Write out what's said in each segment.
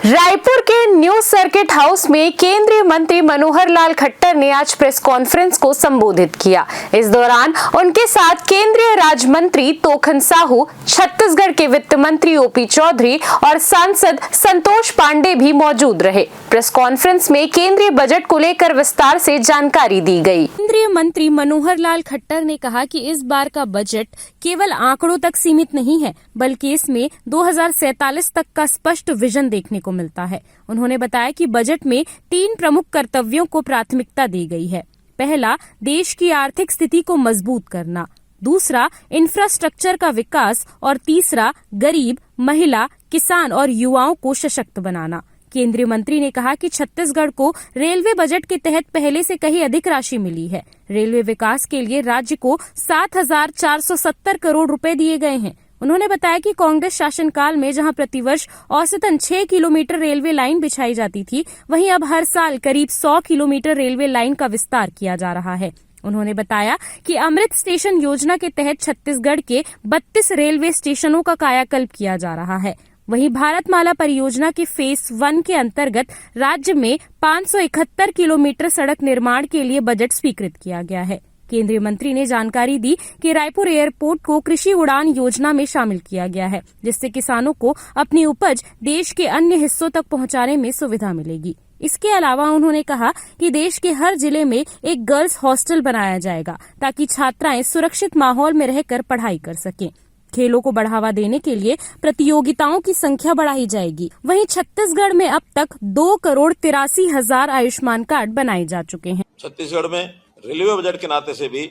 रायपुर के new circuit house में केंद्रीय मंत्री मनोहर लाल खट्टर ने आज प्रेस कॉन्फ्रेंस को संबोधित किया। इस दौरान उनके साथ केंद्रीय राज्य मंत्री तोखन साहू, छत्तीसगढ़ के वित्त मंत्री ओपी चौधरी और सांसद संतोष पांडे भी मौजूद रहे। प्रेस कॉन्फ्रेंस में केंद्रीय बजट को लेकर विस्तार से जानकारी दी गई। केंद्रीय मंत्री मनोहर लाल खट्टर ने कहा कि इस बार का बजट केवल आंकड़ों तक सीमित नहीं है, बल्कि इसमें 2047 तक का स्पष्ट विजन देखने को मिलता है। उन्होंने बताया कि बजट में 3 प्रमुख कर्तव्यों को प्राथमिकता दी गई है। पहला, देश की आर्थिक स्थिति को मजबूत करना, दूसरा, इंफ्रास्ट्रक्चर का विकास और तीसरा, गरीब, महिला, किसान और युवाओं को सशक्त बनाना। केंद्रीय मंत्री ने कहा कि छत्तीसगढ़ को रेलवे बजट के तहत पहले से कहीं अधिक राशि मिली है। रेलवे विकास के लिए राज्य को 7,470 करोड़ रुपए दिए गए हैं। उन्होंने बताया कि कांग्रेस शासनकाल में जहां प्रतिवर्ष औसतन 6 किलोमीटर रेलवे लाइन बिछाई जाती थी, वहीं अब हर साल करीब 100 किलोमीटर रेलवे लाइन का विस्तार किया जा रहा है। उन्होंने बताया कि अमृत स्टेशन योजना के तहत छत्तीसगढ़ के 32 रेलवे स्टेशनों का कायाकल्प किया जा रहा है। वहीं भारतमाला परियोजना के फेज 1 के अंतर्गत राज्य में 571 किलोमीटर सड़क निर्माण के लिए बजट स्वीकृत किया गया है। केंद्रीय मंत्री ने जानकारी दी कि रायपुर एयरपोर्ट को कृषि उड़ान योजना में शामिल किया गया है, जिससे किसानों को अपनी उपज देश के अन्य हिस्सों तक पहुंचाने में सुविधा मिलेगी। इसके अलावा उन्होंने कहा कि देश के हर जिले में एक गर्ल्स हॉस्टल बनाया जाएगा, ताकि छात्राएं सुरक्षित माहौल में रहकर पढ़ाई कर सकें। खेलों को बढ़ावा देने के लिए प्रतियोगिताओं की संख्या बढ़ाई जाएगी। वहीं छत्तीसगढ़ में अब तक 2,83,000 आयुष्मान कार्ड बनाए जा चुके हैं। छत्तीसगढ़ में रेलवे बजट के नाते से भी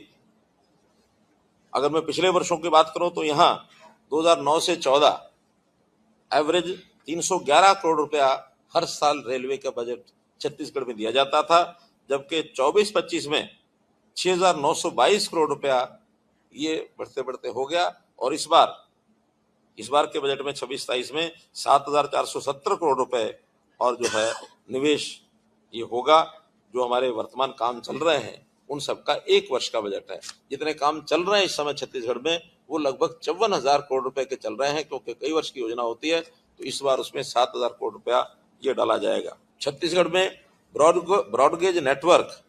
अगर मैं पिछले वर्षों की बात करूं तो यहाँ 2009 से 14 एवरेज 311 करोड़ रुपया हर साल रेलवे का बजट छत्तीसगढ़ में दिया जाता था, जबकि 24-25 में 6,922 करोड़ रुपया ये बढ़ते बढ़ते हो गया और इस बार के बजट में 26-27 में 7,470 करोड़ रुपए और जो है निवेश ये होगा। जो हमारे वर्तमान काम चल रहे हैं उन सबका 1 वर्ष का बजट है। जितने काम चल रहे हैं इस समय छत्तीसगढ़ में वो लगभग 54,000 करोड़ रुपए के चल रहे हैं, क्योंकि कई वर्ष की योजना होती है, तो इस बार उसमें 7,000 करोड़ रुपया ये डाला जाएगा। छत्तीसगढ़ में ब्रॉडगेज नेटवर्क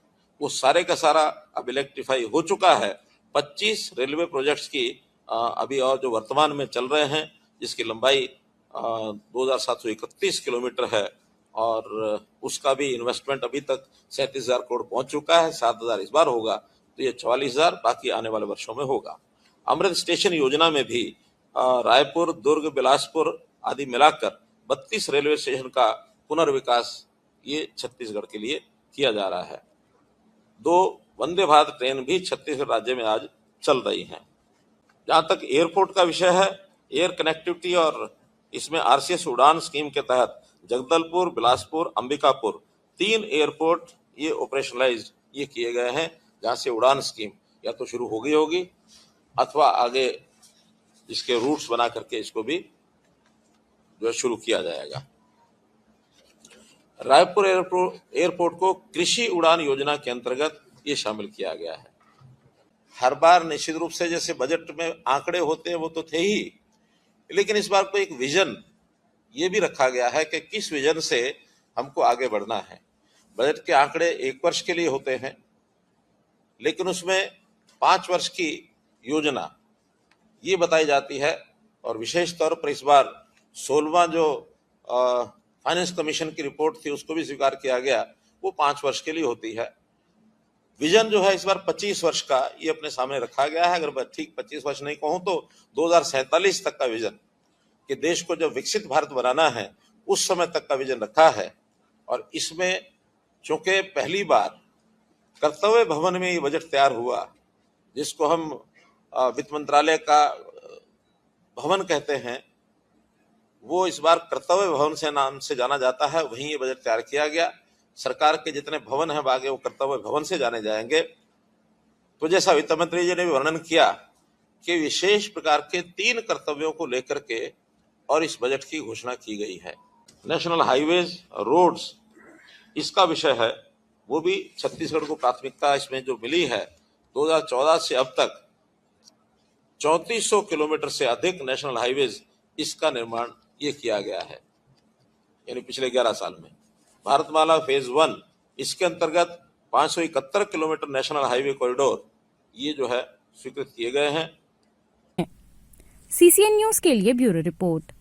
वो सारे का सारा अब इलेक्ट्रीफाई हो चुका है। 25 रेलवे प्रोजेक्ट्स की अभी और जो वर्तमान में चल रहे हैं, जिसकी लंबाई 2,731 किलोमीटर है और उसका भी इन्वेस्टमेंट अभी तक 37,000 करोड़ पहुंच चुका है। 7,000 इस बार होगा तो ये 44,000 बाकी आने वाले वर्षों में होगा। अमृत स्टेशन योजना में भी रायपुर, दुर्ग, बिलासपुर आदि मिलाकर 32 रेलवे स्टेशन का पुनर्विकास ये छत्तीसगढ़ के लिए किया जा रहा है। 2 वंदे भारत ट्रेन भी छत्तीसगढ़ राज्य में आज चल रही हैं। जहाँ तक एयरपोर्ट का विषय है, एयर कनेक्टिविटी और इसमें आरसीएस उड़ान स्कीम के तहत जगदलपुर, बिलासपुर, अंबिकापुर 3 एयरपोर्ट ये ऑपरेशनलाइज्ड ये किए गए हैं, जहाँ से उड़ान स्कीम या तो शुरू हो गई होगी अथवा आगे इसके रूट्स बना करके इसको भी जो है शुरू किया जाएगा। रायपुर एयरपोर्ट को कृषि उड़ान योजना के अंतर्गत ये शामिल किया गया है। हर बार निश्चित रूप से जैसे बजट में आंकड़े होते हैं वो तो थे ही, लेकिन इस बार को एक विजन ये भी रखा गया है कि किस विजन से हमको आगे बढ़ना है। बजट के आंकड़े 1 वर्ष के लिए होते हैं, लेकिन उसमें 5 वर्ष की योजना ये बताई जाती है और विशेष तौर पर इस बार 16वां जो फाइनेंस कमीशन की रिपोर्ट थी उसको भी स्वीकार किया गया, वो 5 वर्ष के लिए होती है। विजन जो है इस बार 25 वर्ष का ये अपने सामने रखा गया है। अगर मैं ठीक 25 वर्ष नहीं कहूँ तो 2047 तक का विजन, कि देश को जब विकसित भारत बनाना है उस समय तक का विजन रखा है। और इसमें चूंकि पहली बार कर्तव्य भवन में ये बजट तैयार हुआ, जिसको हम वित्त मंत्रालय का भवन कहते हैं, वो इस बार कर्तव्य भवन से नाम से जाना जाता है, वहीं ये बजट तैयार किया गया। सरकार के जितने भवन हैं आगे वो कर्तव्य भवन से जाने जाएंगे। तो जैसा वित्त मंत्री जी ने भी वर्णन किया कि विशेष प्रकार के 3 कर्तव्यों को लेकर के और इस बजट की घोषणा की गई है। नेशनल हाईवेज, रोड्स इसका विषय है, वो भी छत्तीसगढ़ को प्राथमिकता इसमें जो मिली है। 2014 से अब तक 3400 किलोमीटर से अधिक नेशनल हाईवेज इसका निर्माण ये किया गया है। यानी पिछले 11 साल में। भारतमाला फेज 1 इसके अंतर्गत 571 किलोमीटर नेशनल हाईवे कॉरिडोर ये जो है स्वीकृत किए गए हैं। सीसीएन न्यूज के लिए ब्यूरो रिपोर्ट।